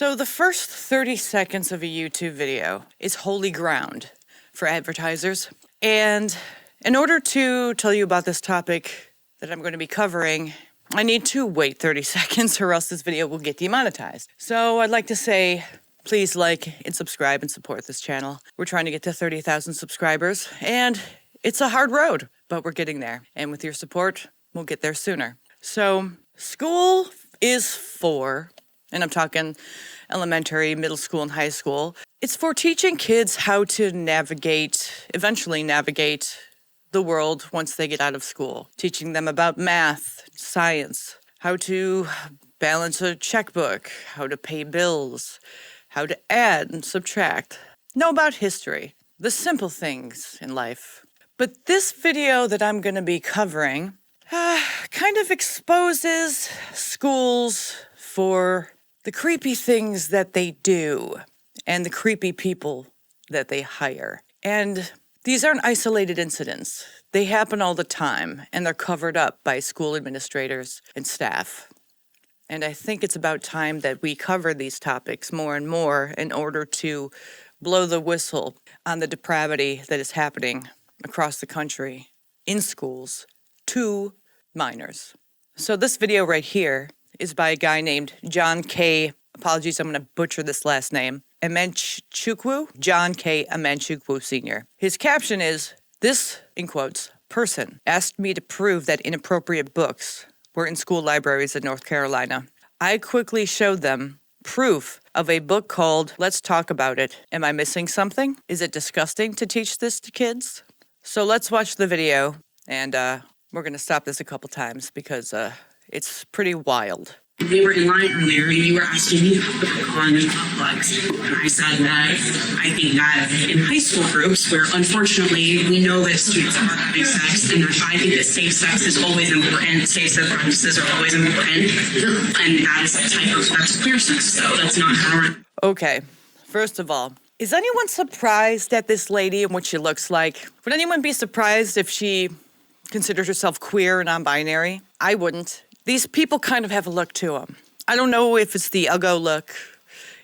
So the first 30 seconds of a YouTube video is holy ground for advertisers. And in order to tell you about this topic that I'm going to be covering, I need to wait 30 seconds or else this video will get demonetized. So I'd like to say, please like and subscribe and support this channel. We're trying to get to 30,000 subscribers, and it's a hard road, but we're getting there. And with your support, we'll get there sooner. So school is for, and I'm talking elementary, middle school, and high school, it's for teaching kids how to eventually navigate the world once they get out of school. Teaching them about math, science, how to balance a checkbook, how to pay bills, how to add and subtract, know about history, the simple things in life. But this video that I'm going to be covering kind of exposes schools for the creepy things that they do and the creepy people that they hire. And these aren't isolated incidents. They happen all the time, and they're covered up by school administrators and staff. And I think it's about time that we cover these topics more and more in order to blow the whistle on the depravity that is happening across the country in schools to minors. So this video right here is by a guy named John K. Apologies, I'm going to butcher this last name. Amanchukwu, John K. Amanchukwu Sr. His caption is, "This, in quotes, person asked me to prove that inappropriate books were in school libraries in North Carolina. I quickly showed them proof of a book called Let's Talk About It. Am I missing something? Is it disgusting to teach this to kids?" So let's watch the video, and we're going to stop this a couple times because it's pretty wild. We were in line earlier and you were asking me on plugs. And I said that I think that in high school groups where unfortunately we know that students are having sex, and that I think that safe sex is always important, safe sex practices are always important, and that is that's queer sex, so that's not how we're... Okay, first of all, is anyone surprised at this lady and what she looks like? Would anyone be surprised if she considers herself queer or non-binary? I wouldn't. These people kind of have a look to them. I don't know if it's the Uggo look,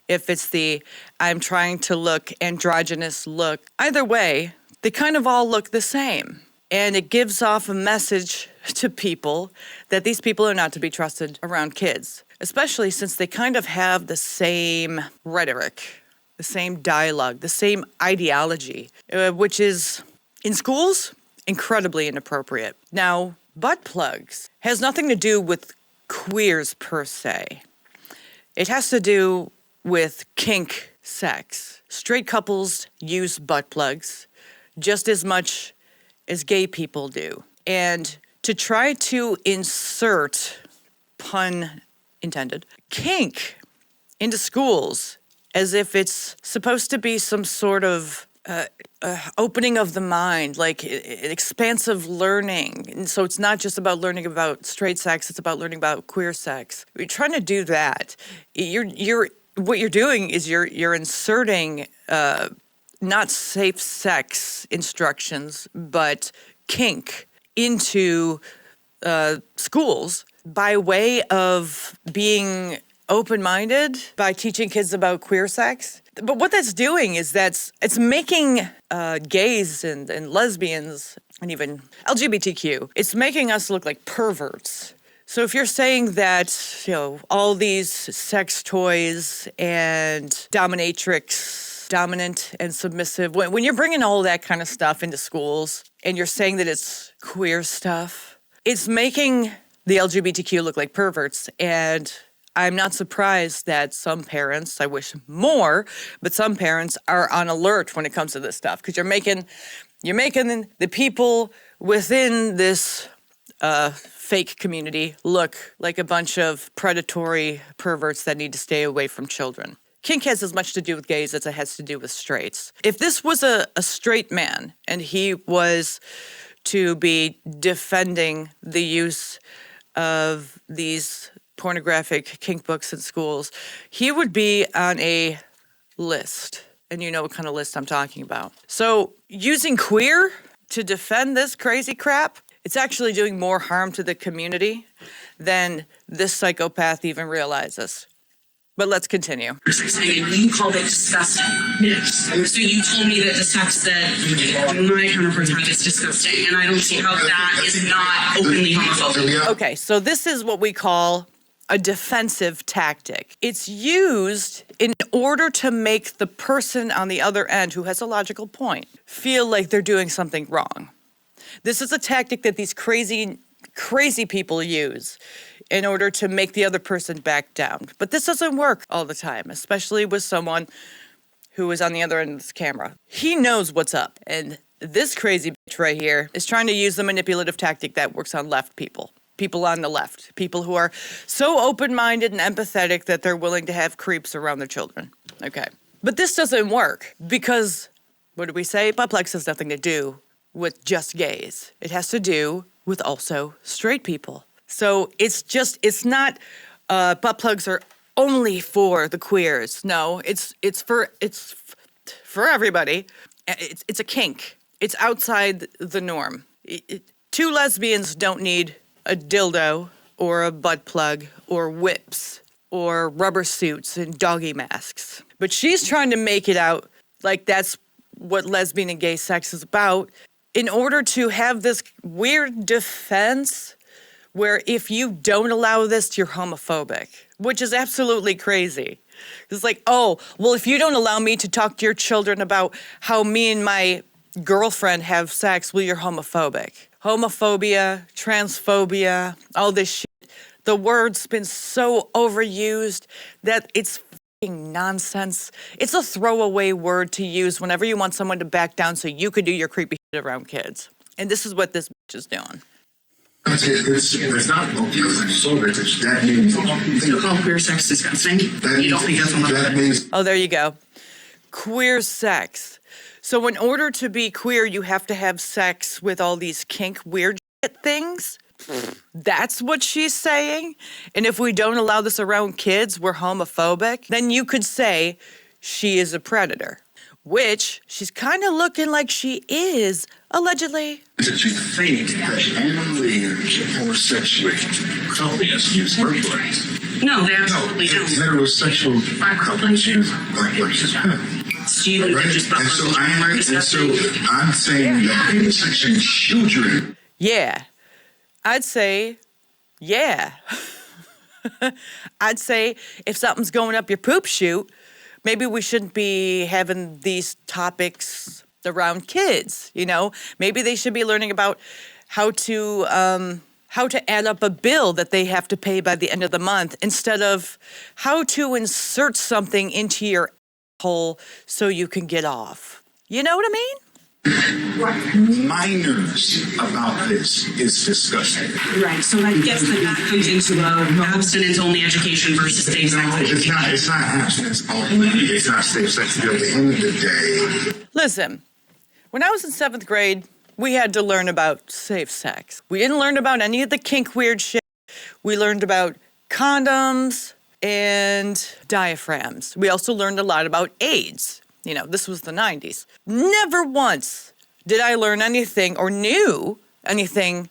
if it's the I'm trying to look androgynous look. Either way, they kind of all look the same. And it gives off a message to people that these people are not to be trusted around kids, especially since they kind of have the same rhetoric, the same dialogue, the same ideology, which is, in schools, incredibly inappropriate. Now, butt plugs has nothing to do with queers per se. It has to do with kink sex. Straight couples use butt plugs just as much as gay people do. And to try to insert, pun intended, kink into schools as if it's supposed to be some sort of opening of the mind, like expansive learning. And so it's not just about learning about straight sex, it's about learning about queer sex. You're trying to do that. What you're doing is you're inserting not safe sex instructions, but kink into schools by way of being open-minded, by teaching kids about queer sex. But what that's doing is it's making gays and lesbians and even LGBTQ, it's making us look like perverts. So if you're saying that, all these sex toys and dominatrix, dominant and submissive, when you're bringing all that kind of stuff into schools and you're saying that it's queer stuff, it's making the LGBTQ look like perverts. And I'm not surprised that some parents, I wish more, but some parents are on alert when it comes to this stuff, because you're making the people within this fake community look like a bunch of predatory perverts that need to stay away from children. Kink has as much to do with gays as it has to do with straights. If this was a straight man and he was to be defending the use of these pornographic kink books in schools, he would be on a list. And you know what kind of list I'm talking about. So using queer to defend this crazy crap, it's actually doing more harm to the community than this psychopath even realizes. But let's continue. And you called it disgusting. Yes. So you told me that the sex that my counterparts have is disgusting, and I don't see how that is not openly homophobic. Okay, so this is what we call a defensive tactic. It's used in order to make the person on the other end who has a logical point feel like they're doing something wrong. This is a tactic that these crazy people use in order to make the other person back down. But this doesn't work all the time, especially with someone who is on the other end of this camera. He knows what's up, and this crazy bitch right here is trying to use the manipulative tactic that works on left people. People on the left, people who are so open-minded and empathetic that they're willing to have creeps around their children. Okay. But this doesn't work because, what do we say? Butt plugs has nothing to do with just gays. It has to do with also straight people. So it's not butt plugs are only for the queers. No, it's for everybody. It's a kink. It's outside the norm. Two lesbians don't need a dildo or a butt plug or whips or rubber suits and doggy masks. But she's trying to make it out like that's what lesbian and gay sex is about in order to have this weird defense where if you don't allow this, you're homophobic, which is absolutely crazy. It's like, oh, well, if you don't allow me to talk to your children about how me and my girlfriend have sex, well, you're homophobic. Homophobia, transphobia, all this shit. The word's been so overused that it's fucking nonsense. It's a throwaway word to use whenever you want someone to back down so you could do your creepy shit around kids. And this is what this bitch is doing. It's not homophobic. That means You call queer sex disgusting? You don't think that's homophobic? that means Oh, there you go. Queer sex. So in order to be queer, you have to have sex with all these kink weird shit things. That's what she's saying. And if we don't allow this around kids, we're homophobic. Then you could say she is a predator, which she's kind of looking like she is, allegedly. that you think that only homosexual couples use butt plugs. No, they absolutely No, don't. heterosexual couples use butt plugs. Do you think Right? they're just butt And so plugs are I'm disgusting? saying that intersection children. Yeah. I'd say, yeah. I'd say if something's going up your poop chute, maybe we shouldn't be having these topics around kids, you know? Maybe they should be learning about how to add up a bill that they have to pay by the end of the month instead of how to insert something into your hole so you can get off. You know what I mean? Minors about this is disgusting. Right, so I guess that comes into abstinence-only education versus safe sex education. It's not abstinence only. It's not safe sex. At the end of the day, Listen, when I was in 7th grade, we had to learn about safe sex. We didn't learn about any of the kink weird shit. We learned about condoms and diaphragms. We also learned a lot about AIDS. You know, this was the 90s. Never once did I learn anything or knew anything,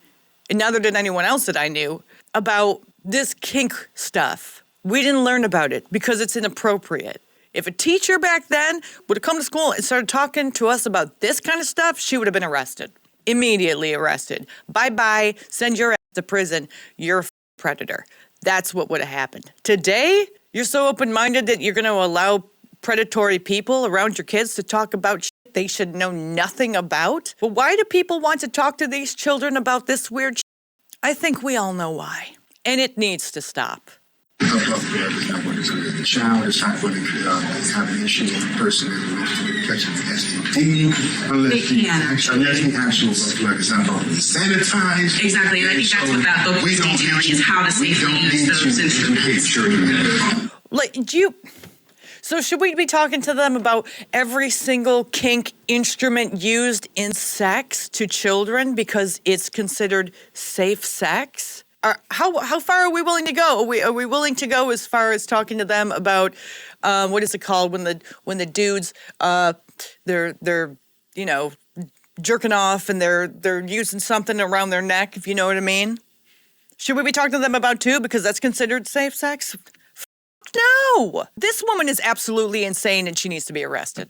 and neither did anyone else that I knew, about this kink stuff. We didn't learn about it because it's inappropriate. If a teacher back then would have come to school and started talking to us about this kind of stuff, she would have been arrested. Immediately arrested. Bye-bye, send your ass to prison. You're a predator. That's what would have happened. Today, you're so open-minded that you're going to allow predatory people around your kids to talk about shit they should know nothing about? Well, why do people want to talk to these children about this weird shit? I think we all know why. And it needs to stop. the child is not going to have an issue with the person that is catching the STD unless the actual butt plug is not already sanitized. Exactly, and I think that's what that book is detailing, is how to safely use those instruments. Like, so should we be talking to them about every single kink instrument used in sex to children because it's considered safe sex? How far are we willing to go? Are we willing to go as far as talking to them about what is it called when the dudes they're you know jerking off and they're using something around their neck, if you know what I mean? Should we be talking to them about too because that's considered safe sex? no. This woman is absolutely insane and she needs to be arrested.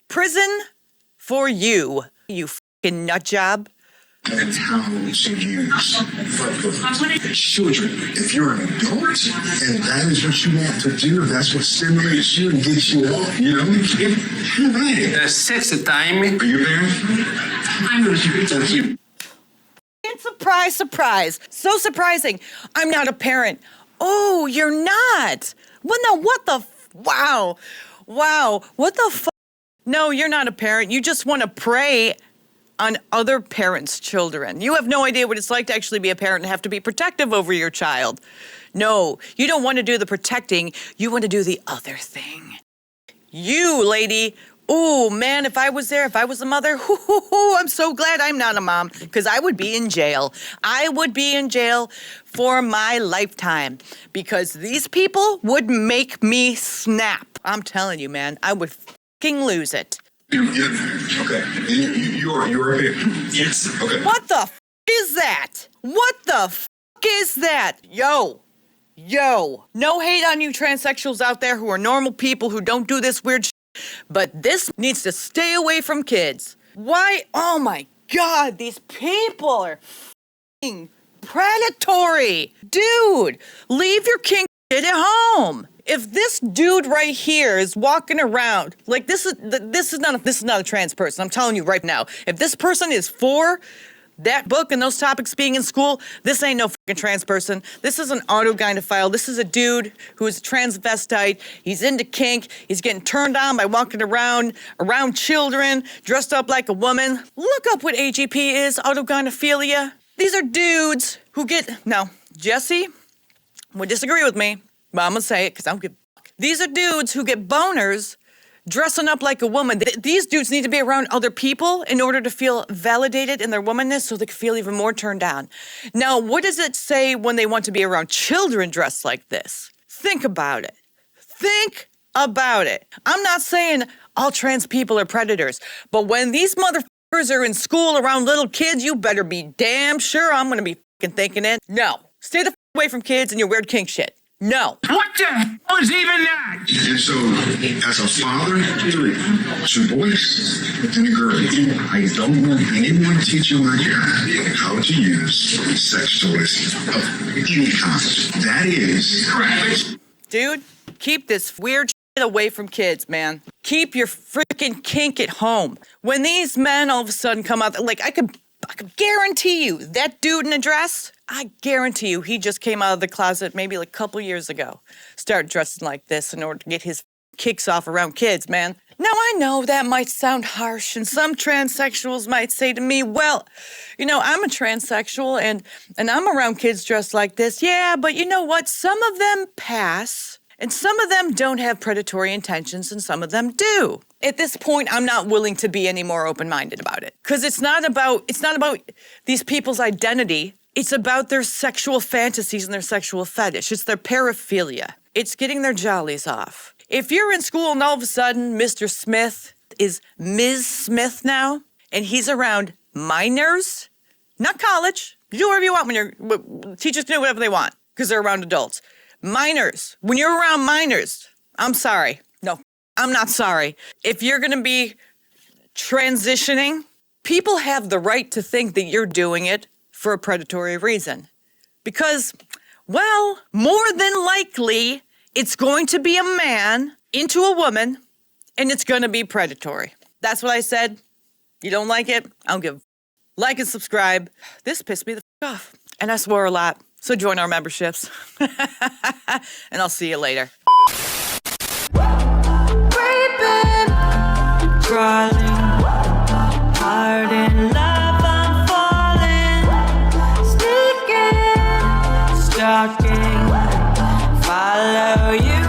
Prison for you, you fucking nut job. And how to use children. If you're an adult and that is what you want to do, that's what stimulates you and gets you off, you know, right. Sexy time. Are you there? I'm not sure. That's you. And surprise, surprise. So surprising. I'm not a parent. Oh, you're not. Well, no, what the wow. Wow. What the fuck? No, you're not a parent. You just want to prey on other parents' children. You have no idea what it's like to actually be a parent and have to be protective over your child. No, you don't want to do the protecting. You want to do the other thing. You, lady. Oh, man, if I was there, if I was a mother, I'm so glad I'm not a mom because I would be in jail. I would be in jail for my lifetime because these people would make me snap. I'm telling you, man, I would fucking lose it. Okay. You're a parent. Yes. Okay. What the is that? What the is that? Yo. No hate on you transsexuals out there who are normal people who don't do this weird shit, but this needs to stay away from kids. Why? Oh my God, these people are f***ing predatory. Dude, leave your kink shit at home. If this dude right here is walking around like this is not a trans person. I'm telling you right now. If this person is for that book and those topics being in school, this ain't no fucking trans person. This is an autogynephile. This is a dude who is a transvestite. He's into kink. He's getting turned on by walking around children, dressed up like a woman. Look up what AGP is, autogynephilia. These are dudes who get now. Jesse would disagree with me. But I'm gonna say it because I don't give a fuck. These are dudes who get boners dressing up like a woman. These dudes need to be around other people in order to feel validated in their womanness so they can feel even more turned on. Now, what does it say when they want to be around children dressed like this? Think about it. Think about it. I'm not saying all trans people are predators, but when these motherfuckers are in school around little kids, you better be damn sure I'm gonna be fucking thinking it. No. Stay the fuck away from kids and your weird kink shit. No. What the hell is even that? And so, as a father, 2 boys and a girl, I don't want anyone teaching my child how to use sex toys of any kind. That is Dude, keep this weird shit away from kids, man. Keep your freaking kink at home. When these men all of a sudden come out, like I could guarantee you, that dude in a dress, I guarantee you he just came out of the closet maybe like a couple years ago. Started dressing like this in order to get his kicks off around kids, man. Now, I know that might sound harsh, and some transsexuals might say to me, well, you know, I'm a transsexual, and I'm around kids dressed like this. Yeah, but you know what? Some of them pass, and some of them don't have predatory intentions, and some of them do. At this point, I'm not willing to be any more open-minded about it. Because it's not about these people's identity. It's about their sexual fantasies and their sexual fetish. It's their paraphilia. It's getting their jollies off. If you're in school and all of a sudden Mr. Smith is Ms. Smith now, and he's around minors, not college. You do whatever you want teachers can do whatever they want because they're around adults. Minors. When you're around minors, I'm sorry. No, I'm not sorry. If you're going to be transitioning, people have the right to think that you're doing it for a predatory reason. Because, well, more than likely, it's going to be a man into a woman, and it's going to be predatory. That's what I said. You don't like it? I don't give a f***. Like and subscribe. This pissed me the f*** off. And I swore a lot. So join our memberships. And I'll see you later. Creeping, crawling, hard in love, I'm falling, sneaking, stalking, follow you.